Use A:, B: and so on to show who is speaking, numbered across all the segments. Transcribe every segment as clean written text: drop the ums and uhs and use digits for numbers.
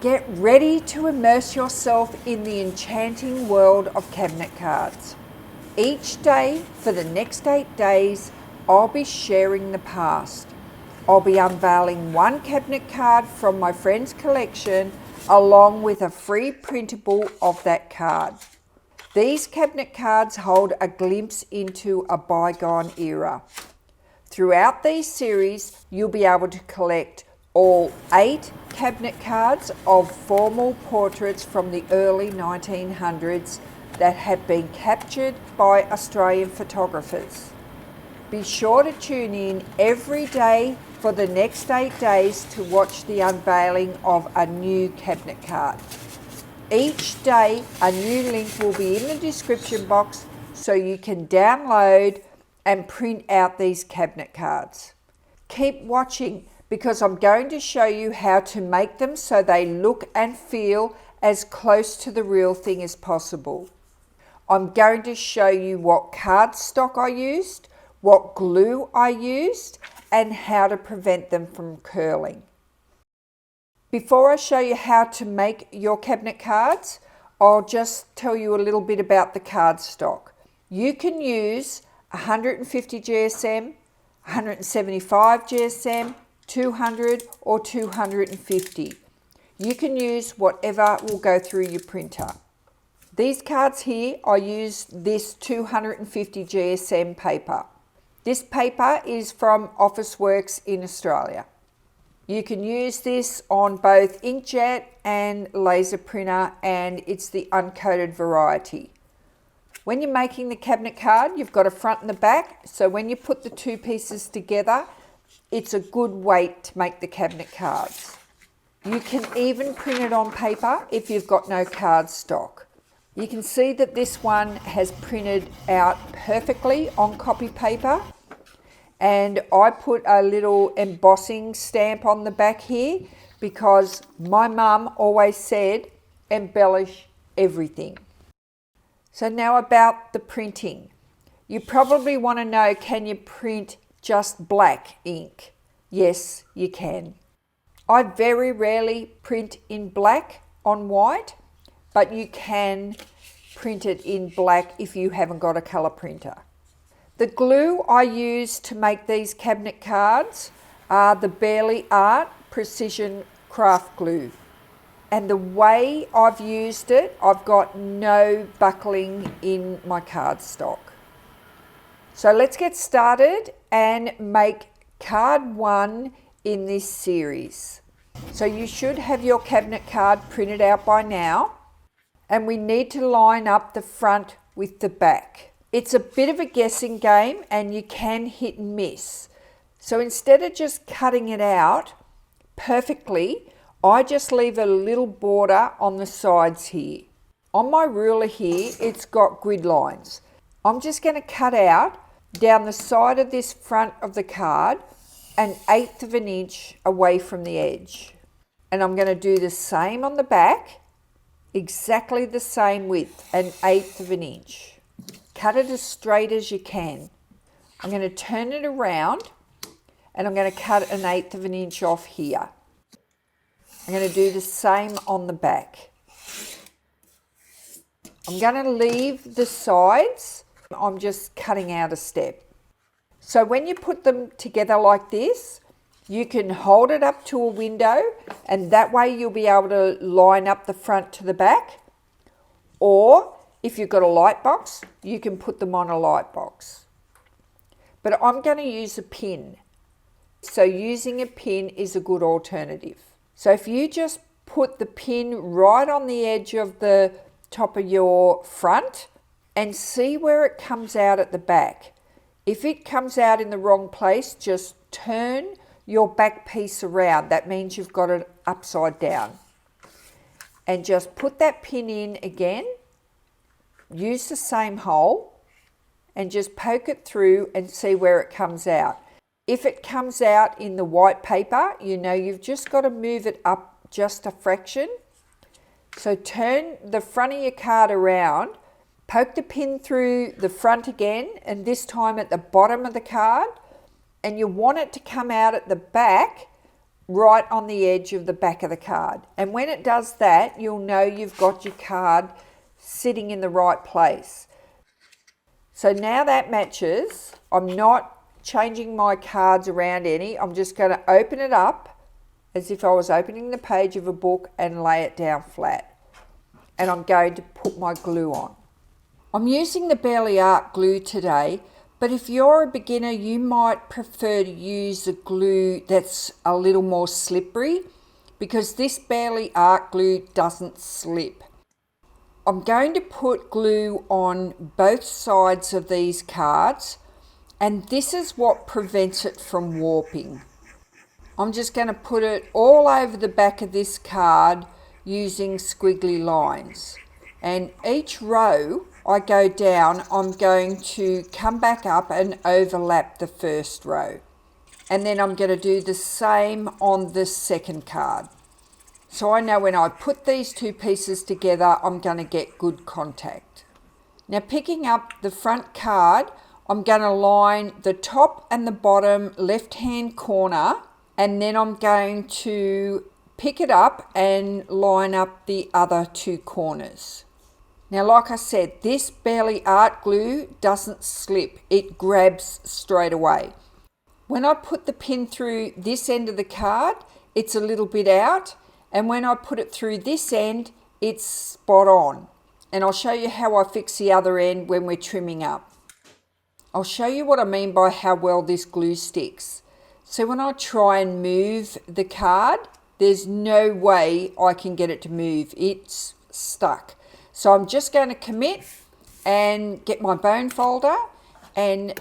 A: Get ready to immerse yourself in the enchanting world of cabinet cards. Each day for the next 8 days, I'll be sharing the past. I'll be unveiling one cabinet card from my friend's collection along with a free printable of that card. These cabinet cards hold a glimpse into a bygone era. Throughout these series, you'll be able to collect all 8 cabinet cards of formal portraits from the early 1900s that have been captured by Australian photographers. Be sure to tune in every day for the next 8 days to watch the unveiling of a new cabinet card. Each day, a new link will be in the description box so you can download and print out these cabinet cards. Keep watching because I'm going to show you how to make them so they look and feel as close to the real thing as possible. I'm going to show you what cardstock I used, what glue I used, and how to prevent them from curling. Before I show you how to make your cabinet cards, I'll just tell you a little bit about the cardstock. You can use 150 GSM, 175 GSM, 200 or 250. You can use whatever will go through your printer. These cards here, I used this 250 GSM paper. This paper is from Officeworks in Australia. You can use this on both inkjet and laser printer, and it's the uncoated variety. When you're making the cabinet card, you've got a front and a back, so when you put the two pieces together, it's a good weight to make the cabinet cards. You can even print it on paper if you've got no cardstock. You can see that this one has printed out perfectly on copy paper, and I put a little embossing stamp on the back here because my mum always said, embellish everything. So now about the printing. You probably want to know, can you print just black ink? Yes, you can. I very rarely print in black on white, but you can print it in black if you haven't got a colour printer. The glue I use to make these cabinet cards are the 𝗶𝗶𝗀 Precision Craft Glue. And the way I've used it, I've got no buckling in my cardstock. So let's get started and make card 1 in this series. So you should have your cabinet card printed out by now, and we need to line up the front with the back. It's a bit of a guessing game and you can hit and miss. So instead of just cutting it out perfectly, I just leave a little border on the sides here. On my ruler here, it's got grid lines. I'm just going to cut out down the side of this front of the card 1/8 of an inch away from the edge. And I'm going to do the same on the back, exactly the same width, 1/8 of an inch. Cut it as straight as you can. I'm going to turn it around and I'm going to cut 1/8 of an inch off here. I'm going to do the same on the back. I'm going to leave the sides. I'm just cutting out a step. So when you put them together like this, you can hold it up to a window and that way you'll be able to line up the front to the back. Or if you've got a light box, you can put them on a light box. But I'm going to use a pin. So using a pin is a good alternative. So if you just put the pin right on the edge of the top of your front and see where it comes out at the back. If it comes out in the wrong place, just turn your back piece around. That means you've got it upside down. And just put that pin in again. Use the same hole and just poke it through and see where it comes out. If it comes out in the white paper, you know you've just got to move it up just a fraction. So turn the front of your card around, poke the pin through the front again, and this time at the bottom of the card, and you want it to come out at the back right on the edge of the back of the card. And when it does that, you'll know you've got your card sitting in the right place. So now that matches. I'm not changing my cards around any. I'm just going to open it up as if I was opening the page of a book and lay it down flat. And I'm going to put my glue on. I'm using the 𝗵𝗍𝗀𝗀 glue today, but if you're a beginner, you might prefer to use a glue that's a little more slippery, because this 𝗵𝗍𝗀𝗀 glue doesn't slip. I'm going to put glue on both sides of these cards, and this is what prevents it from warping. I'm just going to put it all over the back of this card using squiggly lines. And each row I go down, I'm going to come back up and overlap the first row. And then I'm going to do the same on the second card. So I know when I put these two pieces together, I'm going to get good contact. Now, picking up the front card, I'm going to line the top and the bottom left-hand corner, and then I'm going to pick it up and line up the other two corners. Now, like I said, this 𝗵𝗍𝗀𝗀 glue doesn't slip. It grabs straight away. When I put the pin through this end of the card, it's a little bit out. And when I put it through this end, it's spot on. And I'll show you how I fix the other end when we're trimming up. I'll show you what I mean by how well this glue sticks. So when I try and move the card, there's no way I can get it to move. It's stuck. So I'm just going to commit and get my bone folder and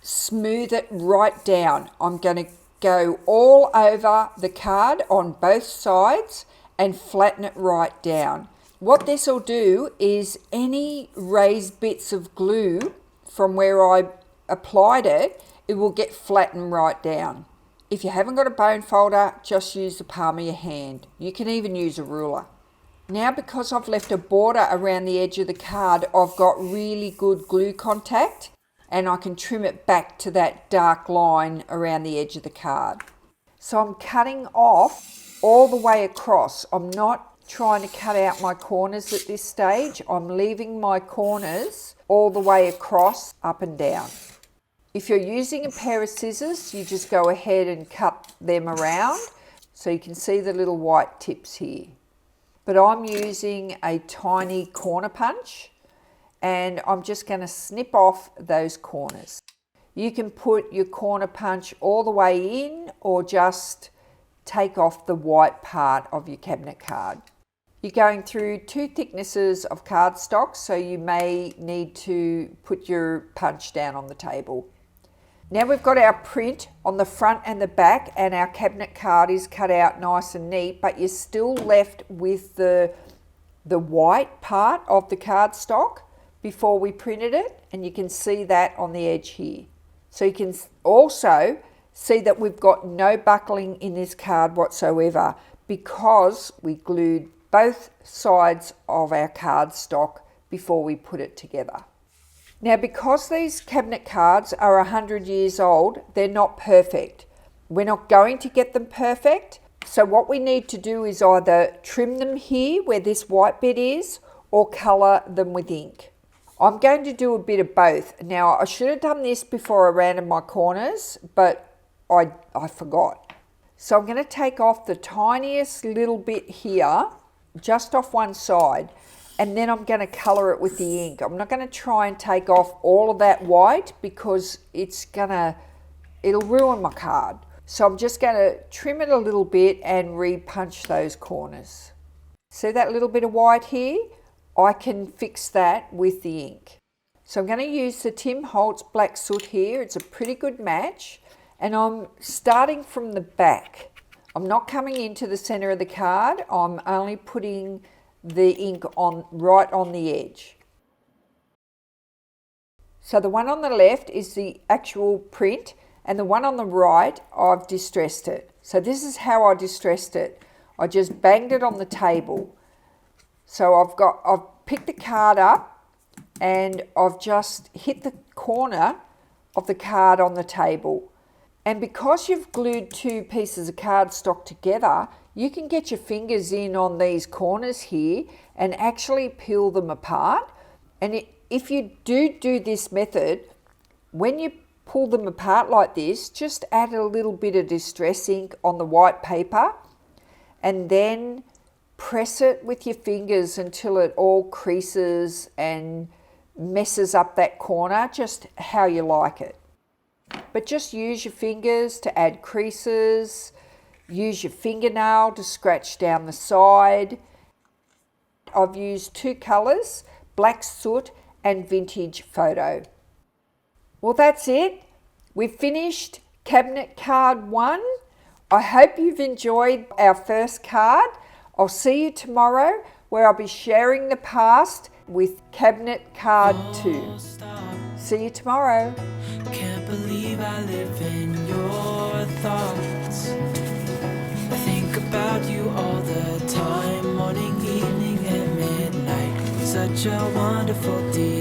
A: smooth it right down. I'm going to go all over the card on both sides and flatten it right down. What this will do is any raised bits of glue from where I applied it, it will get flattened right down. If you haven't got a bone folder, just use the palm of your hand. You can even use a ruler. Now, because I've left a border around the edge of the card, I've got really good glue contact, and I can trim it back to that dark line around the edge of the card. So I'm cutting off all the way across. I'm not trying to cut out my corners at this stage. I'm leaving my corners all the way across, up and down. If you're using a pair of scissors, you just go ahead and cut them around so you can see the little white tips here. But I'm using a tiny corner punch, and I'm just going to snip off those corners. You can put your corner punch all the way in or just take off the white part of your cabinet card. You're going through two thicknesses of cardstock, so you may need to put your punch down on the table. Now we've got our print on the front and the back, and our cabinet card is cut out nice and neat, but you're still left with the white part of the cardstock before we printed it, and you can see that on the edge here. So you can also see that we've got no buckling in this card whatsoever because we glued both sides of our cardstock before we put it together. Now, because these cabinet cards are 100 years old, they're not perfect. We're not going to get them perfect. So what we need to do is either trim them here where this white bit is, or colour them with ink. I'm going to do a bit of both. Now, I should have done this before I rounded my corners, but I forgot. So I'm going to take off the tiniest little bit here, just off one side, and then I'm going to colour it with the ink. I'm not going to try and take off all of that white because it'll ruin my card. So I'm just going to trim it a little bit and re-punch those corners. See that little bit of white here? I can fix that with the ink. So I'm going to use the Tim Holtz Black Soot here. It's a pretty good match. And I'm starting from the back. I'm not coming into the center of the card. I'm only putting the ink on right on the edge. So the one on the left is the actual print, and the one on the right, I've distressed it. So this is how I distressed it. I just banged it on the table. So I've picked the card up and I've just hit the corner of the card on the table. And because you've glued two pieces of cardstock together, you can get your fingers in on these corners here and actually peel them apart. And if you do this method, when you pull them apart like this, just add a little bit of distress ink on the white paper and then press it with your fingers until it all creases and messes up that corner, just how you like it. But just use your fingers to add creases, use your fingernail to scratch down the side. I've used two colours, Black Soot and Vintage Photo. Well, that's it. We've finished cabinet card 1. I hope you've enjoyed our first card. I'll see you tomorrow where I'll be sharing the past with cabinet card 2. See you tomorrow.
B: Can't believe I live in your thoughts. I think about you all the time, morning, evening, and midnight. Such a wonderful day.